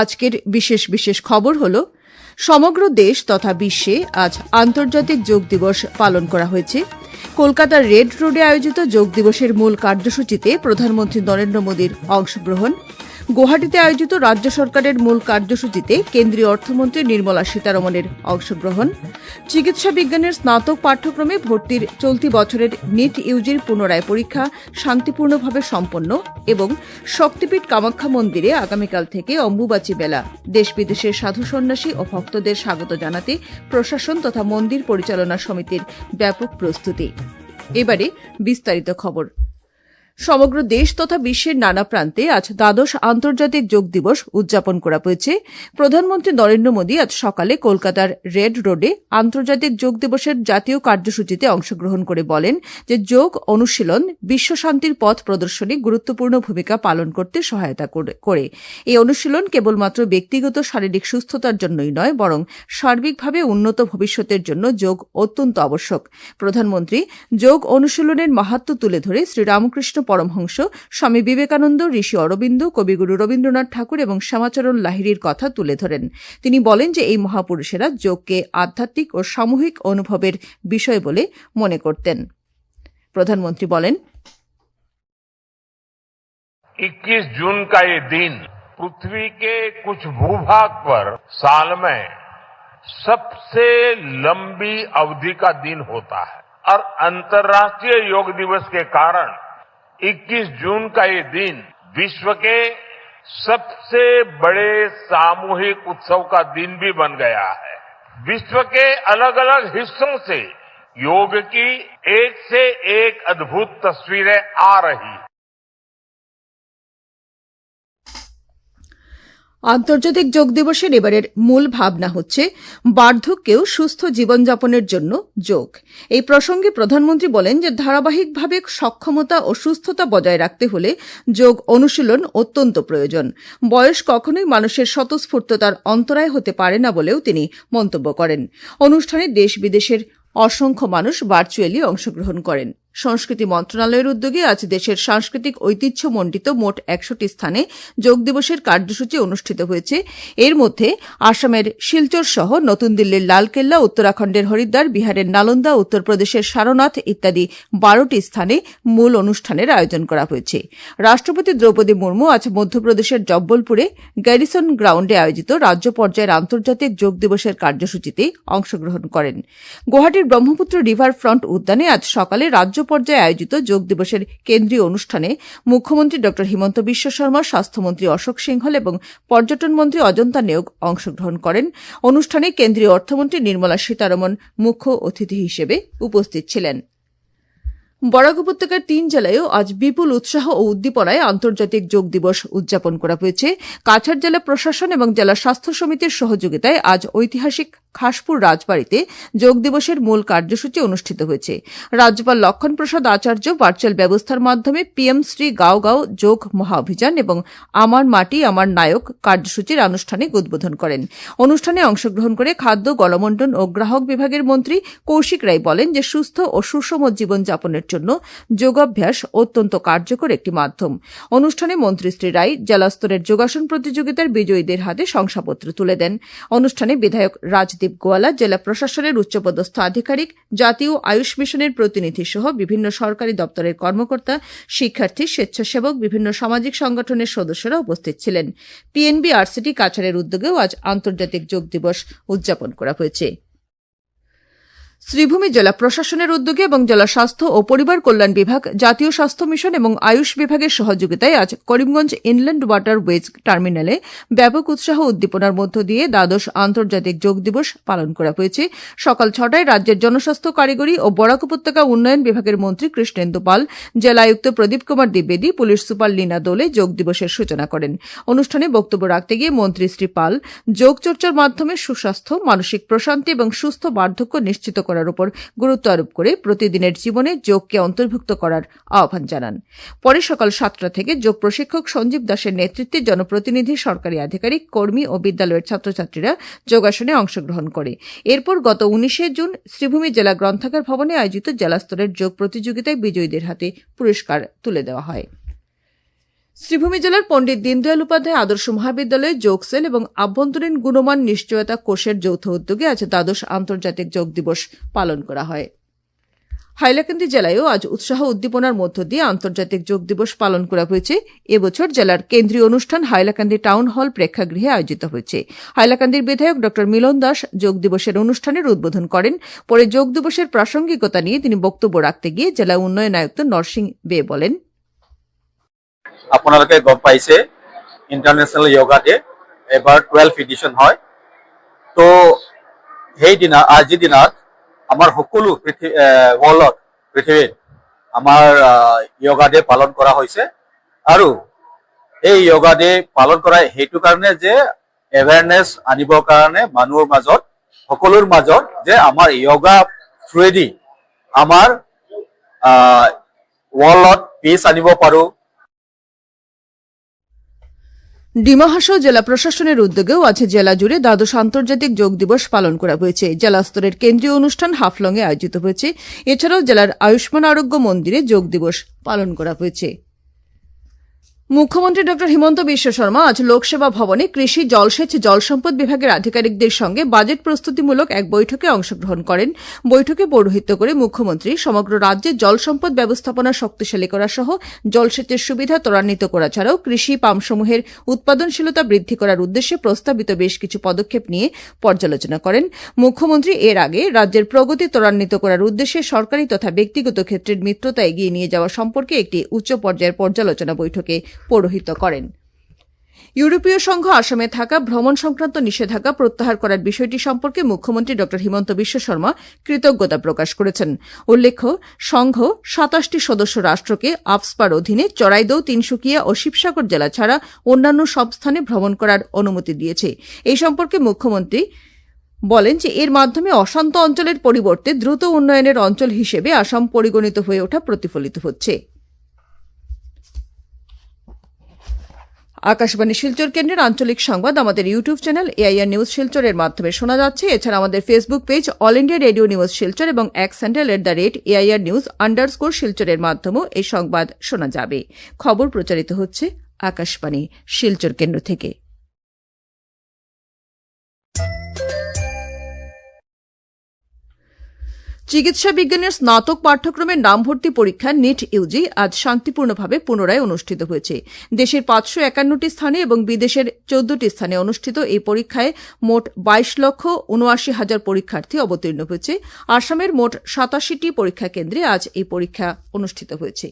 আজকের বিশেষ খবর হল সমগ্র দেশ তথা বিশ্বে আজ আন্তর্জাতিক যোগ দিবস পালন করা হয়েছে। কলকাতার রেড রোডে আয়োজিত যোগ দিবসের মূল কার্যসূচিতে প্রধানমন্ত্রী নরেন্দ্র মোদীর অংশগ্রহণ। গুয়াহাটিতে আয়োজিত রাজ্য সরকারের মূল কার্যসূচিতে কেন্দ্রীয় অর্থমন্ত্রী নির্মলা সীতারমণের অংশগ্রহণ। চিকিৎসা বিজ্ঞানের স্নাতক পাঠ্যক্রমে ভর্তির চলতি বছরের নিট ইউজির পুনরায় পরীক্ষা শান্তিপূর্ণভাবে সম্পন্ন এবং শক্তিপীঠ কামাখ্যা মন্দিরে আগামীকাল থেকে অম্বুবাচী মেলা। দেশ বিদেশের সাধু সন্ন্যাসী ও ভক্তদের স্বাগত জানাতে প্রশাসন তথা মন্দির পরিচালনা সমিতির ব্যাপক প্রস্তুতি। এবারে বিস্তারিত খবর। সমগ্র দেশ তথা বিশ্বের নানা প্রান্তে আজ দ্বাদশ আন্তর্জাতিক যোগ দিবস উদযাপন করা হয়েছে। প্রধানমন্ত্রী নরেন্দ্র মোদী আজ সকালে কলকাতার রেড রোডে আন্তর্জাতিক যোগ দিবসের জাতীয় কার্যসূচিতে অংশগ্রহণ করে বলেন যে যোগ অনুশীলন বিশ্ব শান্তির পথ প্রদর্শনে গুরুত্বপূর্ণ ভূমিকা পালন করতে সহায়তা করে। এই অনুশীলন কেবলমাত্র ব্যক্তিগত শারীরিক সুস্থতার জন্যই নয়, বরং সার্বিকভাবে উন্নত ভবিষ্যতের জন্য যোগ অত্যন্ত আবশ্যক। প্রধানমন্ত্রী যোগ অনুশীলনের মাহাত্ম্য তুলে ধরে শ্রীরামকৃষ্ণ পরমহংস, স্বামী বিবেকানন্দ, ঋষি অরবিন্দ, কবিগুরু রবীন্দ্রনাথ ঠাকুর এবং শ্যামাচরণ লাহিড়ীর কথা তুলে ধরেন। তিনি বলেন যে এই মহাপুরুষেরা যোগকে আধ্যাত্মিক ও সামূহিক অনুভবের বিষয় বলে মনে করতেন। প্রধানমন্ত্রী বলেন, 21 जून का ये दिन पृथ्वी के कुछ भूभाग पर साल में सबसे लंबी अवधि का दिन होता है और अंतर्राष्ट्रीय योग दिवस के कारण 21 जून का ये दिन विश्व के सबसे बड़े सामूहिक उत्सव का दिन भी बन गया है। विश्व के अलग अलग हिस्सों से योग की एक से एक अद्भुत तस्वीरें आ रही हैं। আন্তর্জাতিক যোগ দিবসের এবারের মূল ভাবনা হচ্ছে বার্ধক্যেও সুস্থ জীবনযাপনের জন্য যোগ। এই প্রসঙ্গে প্রধানমন্ত্রী বলেন যে ধারাবাহিকভাবে সক্ষমতা ও সুস্থতা বজায় রাখতে হলে যোগ অনুশীলন অত্যন্ত প্রয়োজন। বয়স কখনোই মানুষের স্বতঃস্ফূর্ততার অন্তরায় হতে পারে না বলেও তিনি মন্তব্য করেন। অনুষ্ঠানে দেশ বিদেশের অসংখ্য মানুষ ভার্চুয়ালি অংশগ্রহণ করেন। সংস্কৃতি মন্ত্রণালয়ের উদ্যোগে আজ দেশের সাংস্কৃতিক ঐতিহ্যমণ্ডিত মোট 100টি স্থানে যোগ দিবসের কার্যসূচি অনুষ্ঠিত হয়েছে। এর মধ্যে আসামের শিলচর সহ নতুন দিল্লির লালকেল্লা, উত্তরাখণ্ডের হরিদ্বার, বিহারের নালন্দা, উত্তরপ্রদেশের সারনাথ ইত্যাদি 12টি স্থানে মূল অনুষ্ঠানের আয়োজন করা হয়েছে। রাষ্ট্রপতি দ্রৌপদী মুর্মু আজ মধ্যপ্রদেশের জব্বলপুরে গ্যারিসন গ্রাউন্ডে আয়োজিত রাজ্য পর্যায়ের আন্তর্জাতিক যোগ দিবসের কার্যসূচিতে অংশগ্রহণ করেন। গুয়াহাটির ব্রহ্মপুত্র রিভার ফ্রন্ট উদ্যানে আজ সকালে রাজ্য পর্যায়ে আয়োজিত যোগ দিবসের কেন্দ্রীয় অনুষ্ঠানে মুখ্যমন্ত্রী ড হিমন্ত বিশ্ব শর্মা, স্বাস্থ্যমন্ত্রী অশোক সিংহল এবং পর্যটন মন্ত্রী অজন্তা নেওগ অংশগ্রহণ করেন। অনুষ্ঠানে কেন্দ্রীয় অর্থমন্ত্রী নির্মলা সীতারমণ মুখ্য অতিথি হিসেবে উপস্থিত ছিলেন। বরাক উপত্যকার 3 জেলায়ও আজ বিপুল উৎসাহ ও উদ্দীপনায় আন্তর্জাতিক যোগ দিবস উদযাপন করা হয়েছে। কাছাড় জেলা প্রশাসন এবং জেলা স্বাস্থ্য সমিতির সহযোগিতায় আজ ঐতিহাসিক খাসপুর রাজবাড়িতে যোগ দিবসের মূল কার্যসূচি অনুষ্ঠিত হয়েছে। রাজ্যপাল লক্ষণ প্রসাদ আচার্য ভার্চুয়াল ব্যবস্থার মাধ্যমে পিএম শ্রী গাঁও গাঁও যোগ মহাঅভিযান এবং আমার মাটি আমার নায়ক কার্যসূচির আনুষ্ঠানিক উদ্বোধন করেন। অনুষ্ঠানে অংশগ্রহণ করে খাদ্য, গণবণ্টন ও গ্রাহক বিভাগের মন্ত্রী কৌশিক রায় বলেন যে সুস্থ ও সুষম জীবনযাপনের জন্য যোগাভ্যাস অত্যন্ত কার্যকর একটি মাধ্যম। অনুষ্ঠানে মন্ত্রী শ্রী রায় জেলা স্তরের যোগাসন প্রতিযোগিতার বিজয়ীদের হাতে শংসাপত্র তুলে দেন। অনুষ্ঠানে বিধায়ক রাজদীপ গোয়ালা, জেলা প্রশাসনের উচ্চপদস্থ আধিকারিক, জাতীয় আয়ুষ মিশনের প্রতিনিধি সহ বিভিন্ন সরকারি দপ্তরের কর্মকর্তা, শিক্ষার্থী, স্বেচ্ছাসেবক, বিভিন্ন সামাজিক সংগঠনের সদস্যরা উপস্থিত ছিলেন। পিএনবি আরসিটি কাছাড়ের উদ্যোগেও আজ আন্তর্জাতিক যোগ দিবস উদযাপন করা হয়েছে। শ্রীভূমি জেলা প্রশাসনের উদ্যোগে এবং জেলা স্বাস্থ্য ও পরিবার কল্যাণ বিভাগ, জাতীয় স্বাস্থ্য মিশন এবং আয়ুষ বিভাগের সহযোগিতায় আজ করিমগঞ্জ ইনল্যান্ড ওয়াটার ওয়েজ টার্মিনালে ব্যাপক উৎসাহ উদ্দীপনার মধ্য দিয়ে দ্বাদশ আন্তর্জাতিক যোগ দিবস পালন করা হয়েছে। সকাল 6টায় রাজ্যের জনস্বাস্থ্য, কারিগরি ও বরাক উপত্যকা উন্নয়ন বিভাগের মন্ত্রী কৃষ্ণেন্দু পাল, জেলা আয়ুক্ত প্রদীপ কুমার দ্বিবেদী, পুলিশ সুপার লীনা দোলে যোগ দিবসের সূচনা করেন। অনুষ্ঠানে বক্তব্য রাখতে গিয়ে মন্ত্রী শ্রী পাল যোগ চর্চার মাধ্যমে সুস্বাস্থ্য, মানসিক প্রশান্তি এবং সুস্থ বার্ধক্য নিশ্চিত করার উপর গুরুত্ব আরোপ করে প্রতিদিনের জীবনে যোগকে অন্তর্ভুক্ত করার আহ্বান জানান। পরে সকাল 7টা থেকে যোগ প্রশিক্ষক সঞ্জীব দাসের নেতৃত্বে জনপ্রতিনিধি, সরকারি আধিকারিক, কর্মী ও বিদ্যালয়ের ছাত্রছাত্রীরা যোগাসনে অংশগ্রহণ করে। এরপর গত 19 জুন শ্রীভূমি জেলা গ্রন্থাগার ভবনে আয়োজিত জেলা স্তরের যোগ প্রতিযোগিতায় বিজয়ীদের হাতে পুরস্কার তুলে দেওয়া হয়। শ্রীভূমি জেলার পণ্ডিত দীনদয়াল উপাধ্যায় আদর্শ মহাবিদ্যালয়ে যোগ সেল এবং আভ্যন্তরীণ গুণমান নিশ্চয়তা কোষের যৌথ উদ্যোগে আজ দ্বাদশ আন্তর্জাতিক যোগ দিবস পালন করা হয়। হাইলাকান্দি জেলায়ও আজ উৎসাহ উদ্দীপনার মধ্য দিয়ে আন্তর্জাতিক যোগ দিবস পালন করা হয়েছে। এবছর জেলার কেন্দ্রীয় অনুষ্ঠান হাইলাকান্দি টাউন হল প্রেক্ষাগৃহে আয়োজিত হয়েছে। হাইলাকান্দির বিধায়ক ড মিলন দাস যোগ দিবসের অনুষ্ঠানের উদ্বোধন করেন। পরে যোগ দিবসের প্রাসঙ্গিকতা নিয়ে তিনি বক্তব্য রাখতে গিয়ে জেলা উন্নয়ন আয়ুক্ত নরসিং বে বলেন, আপোনালোকে গম পাইছে ইন্টাৰনেশ্যনেল য়োগা ডে এবাৰ 12 এডিশ্যন হয়। তো সেইদিনা আজিৰ দিনত আমাৰ সকলো ৱৰ্ল্ডত পৃথিৱীত আমাৰ য়োগা ডে পালন কৰা হৈছে। আৰু এই য়োগা ডে পালন কৰা সেইটো কাৰণে যে এৱেৰনেছ আনিবৰ কাৰণে মানুহৰ মাজত সকলোৰ মাজত যে আমাৰ য়োগা থ্ৰুৱেদি আমাৰ ৱৰ্ল্ডত পিচ আনিব পাৰো। ডিমা হাসাও জেলা প্রশাসনের উদ্যোগেও আজ জেলা জুড়ে দ্বাদশ আন্তর্জাতিক যোগ দিবস পালন করা হয়েছে। জেলা স্তরের কেন্দ্রীয় অনুষ্ঠান হাফলং এ আয়োজিত হয়েছে। এছাড়াও জেলার আয়ুষ্মান আরোগ্য মন্দিরে যোগ দিবস পালন করা হয়েছে। মুখ্যমন্ত্রী ড হিমন্ত বিশ্ব শর্মা আজ লোকসেবা ভবনে কৃষি, জলসেচ, জলসম্পদ বিভাগের আধিকারিকদের সঙ্গে বাজেট প্রস্তুতিমূলক এক বৈঠকে অংশগ্রহণ করেন। বৈঠকে পৌরোহিত্য করে মুখ্যমন্ত্রী সমগ্র রাজ্যে জলসম্পদ ব্যবস্থাপনা শক্তিশালী করা সহ জলসেচের সুবিধা ত্বরান্বিত করা ছাড়াও কৃষি পাম্পসমূহের উৎপাদনশীলতা বৃদ্ধি করার উদ্দেশ্যে প্রস্তাবিত বেশ কিছু পদক্ষেপ নিয়ে পর্যালোচনা করেন। মুখ্যমন্ত্রী এর আগে রাজ্যের প্রগতি ত্বরান্বিত করার উদ্দেশ্যে সরকারি তথা ব্যক্তিগত ক্ষেত্রের মিত্রতা এগিয়ে নিয়ে যাওয়া সম্পর্কে একটি উচ্চ পর্যায়ের পর্যালোচনা বৈঠকে পৌরোহিত্য করেন। ইউরোপীয় সংঘ আসামে থাকা ভ্রমণ সংক্রান্ত নিষেধাজ্ঞা প্রত্যাহার করার বিষয়টি সম্পর্কে মুখ্যমন্ত্রী ড হিমন্ত বিশ্ব শর্মা কৃতজ্ঞতা প্রকাশ করেছেন। উল্লেখ্য, সংঘ ২৭টি সদস্য রাষ্ট্রকে আফস্পার অধীনে চড়াইদৌ, তিনসুকিয়া ও শিবসাগর জেলা ছাড়া অন্যান্য সব স্থানে ভ্রমণ করার অনুমতি দিয়েছে। এই সম্পর্কে মুখ্যমন্ত্রী বলেন যে এর মাধ্যমে অশান্ত অঞ্চলের পরিবর্তে দ্রুত উন্নয়নের অঞ্চল হিসেবে আসাম পরিগণিত হয়ে ওঠা প্রতিফলিত হচ্ছে। আকাশবাণী শিলচর কেন্দ্রের আঞ্চলিক সংবাদ আমাদের ইউটিউব চ্যানেল এআইআর নিউজ শিলচরের মাধ্যমে শোনা যাচ্ছে। এছাড়া আমাদের Facebook page all India radio news Silchar এবং এক্স হ্যান্ডেল @AIR নিউজ _ শিলচরের মাধ্যমেও এই সংবাদ শোনা যাবে। খবর প্রচারিত হচ্ছে আকাশবাণী শিলচর কেন্দ্র থেকে। চিকিৎসা বিজ্ঞানের স্নাতক পাঠ্যক্রমের নাম ভর্তি পরীক্ষা নিট ইউজি আজ শান্তিপূর্ণভাবে পুনরায় অনুষ্ঠিত হয়েছে। দেশের ৫৫১টি স্থানে এবং বিদেশের ১৪টি স্থানে অনুষ্ঠিত এই পরীক্ষায় মোট ২২,৭৯,০০০ পরীক্ষার্থী অবতীর্ণ হয়েছে। আসামের মোট ৮৭টি পরীক্ষা কেন্দ্রে আজ এই পরীক্ষা অনুষ্ঠিত হয়েছে।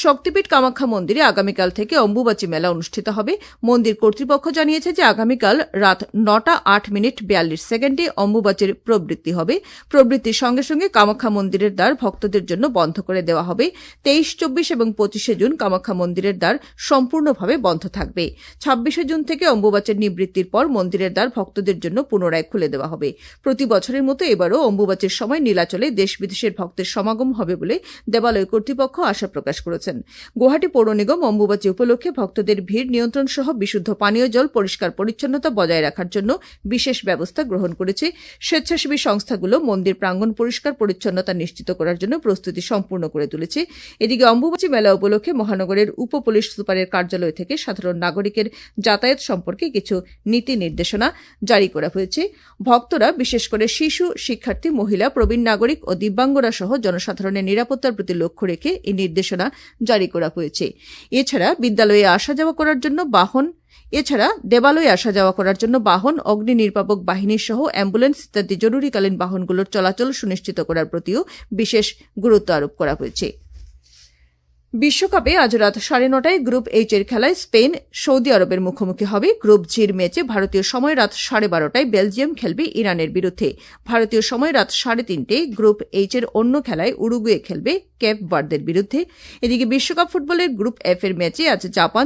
শক্তিপীঠ কামাখ্যা মন্দিরে আগামীকাল থেকে অম্বুবাচী মেলা অনুষ্ঠিত হবে। মন্দির কর্তৃপক্ষ জানিয়েছে যে আগামীকাল রাত ৯:০৮:৪২ অম্বুবাচীর প্রবৃত্তি হবে। প্রবৃত্তির সঙ্গে সঙ্গে কামাখ্যা মন্দিরের দ্বার ভক্তদের জন্য বন্ধ করে দেওয়া হবে। ২৩, ২৪ এবং ২৫ জুন কামাখ্যা মন্দিরের দ্বার সম্পূর্ণভাবে বন্ধ থাকবে। ২৬ জুন থেকে অম্বুবাচীর নিবৃত্তির পর মন্দিরের দ্বার ভক্তদের জন্য পুনরায় খুলে দেওয়া হবে। প্রতি বছরের মতো এবারও অম্বুবাচীর সময় নীলাচলে দেশ বিদেশের ভক্তের সমাগম হবে বলে দেবালয় কর্তৃপক্ষ আশা প্রকাশ করেছেন। গুয়াহাটি পৌর নিগম অম্বুবাচী উপলক্ষে ভক্তদের ভিড় নিয়ন্ত্রণ সহ বিশুদ্ধ পানীয় জল, পরিষ্কার পরিচ্ছন্নতা বজায় রাখার জন্য বিশেষ ব্যবস্থা গ্রহণ করেছে। স্বেচ্ছাসেবী সংস্থাগুলো মন্দির প্রাঙ্গণ পরিষ্কার পরিচ্ছন্নতা নিশ্চিত করার জন্য প্রস্তুতি সম্পূর্ণ করে তুলেছে। এদিকে অম্বুবাচী মেলা উপলক্ষে মহানগরের উপ পুলিশ সুপারের কার্যালয় থেকে সাধারণ নাগরিকের যাতায়াত সম্পর্কে কিছু নীতি নির্দেশনা জারি করা হয়েছে। ভক্তরা, বিশেষ করে শিশু, শিক্ষার্থী, মহিলা, প্রবীণ নাগরিক ও দিব্যাঙ্গরা সহ জনসাধারণের নিরাপত্তার প্রতি লক্ষ্য রেখে এই নির্দেশনা জারি করা হয়েছে। এছাড়া দেবালয়ে আসা যাওয়া করার জন্য বাহন, অগ্নি নির্বাপক বাহিনী সহ অ্যাম্বুলেন্স ইত্যাদি জরুরিকালীন বাহনগুলোর চলাচল সুনিশ্চিত করার প্রতিও বিশেষ গুরুত্ব আরোপ করা হয়েছে। বিশ্বকাপে আজ রাত ৯:৩০ গ্রুপ এইচ এর খেলায় স্পেন সৌদি আরবের মুখোমুখি হবে। গ্রুপ জির ম্যাচে ভারতীয় সময় রাত 12:30 বেলজিয়াম খেলবে ইরানের বিরুদ্ধে। ভারতীয় সময় রাত 3:30 গ্রুপ এইচ এর অন্য খেলায় উরুগুয়ে খেলবে কেপ ভার্দের বিরুদ্ধে। এদিকে বিশ্বকাপ ফুটবলের গ্রুপ এফ এর ম্যাচে আজ জাপান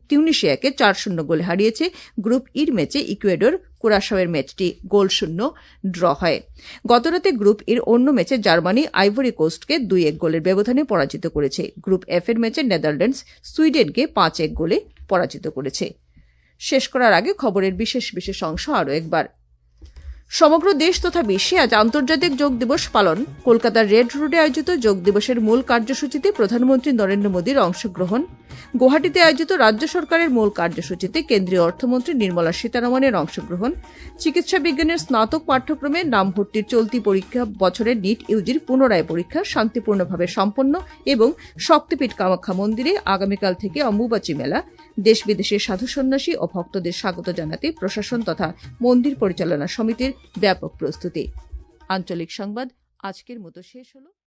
তিউনিশিয়াকে ৪-০ গোলে হারিয়েছে। গ্রুপ ইর ম্যাচে ইকুয়েডর কুরাশাওয়ের ম্যাচটি 0-0 ড্র হয়। গতরাতে গ্রুপ ইর অন্য ম্যাচে জার্মানি আইভরি কোস্টকে 2-1 গোলের ব্যবধানে পরাজিত করেছে। গ্রুপ এফ এর ম্যাচে নেদারল্যান্ডস সুইডেনকে 5-1 গোলে পরাজিত করেছে। শেষ করার আগে খবরের বিশেষ অংশ আরও একবার। সমগ্র দেশ তথা বিশ্বে আজ আন্তর্জাতিক যোগ দিবস পালন। কলকাতার রেড রোডে আয়োজিত যোগ দিবসের মূল কার্যসূচিতে প্রধানমন্ত্রী নরেন্দ্র মোদীর অংশগ্রহন, গুয়াহাটিতে আয়োজিত রাজ্য সরকারের মূল কার্যসূচিতে কেন্দ্রীয় অর্থমন্ত্রী নির্মলা সীতারমণের অংশগ্রহণ, চিকিৎসা বিজ্ঞানের স্নাতক পাঠ্যক্রমে নাম ভর্তির চলতি পরীক্ষা বছরের নিট ইউজির পুনরায় পরীক্ষা শান্তিপূর্ণভাবে সম্পন্ন এবং শক্তিপীঠ কামাখ্যা মন্দিরে আগামীকাল থেকে অম্বুবাচী মেলা, দেশ বিদেশের সাধু সন্ন্যাসী ও ভক্তদের স্বাগত জানাতে প্রশাসন তথা মন্দির পরিচালনা সমিতির ব্যাপক প্রস্তুতি। আঞ্চলিক সংবাদ আজকের মতো শেষ হলো।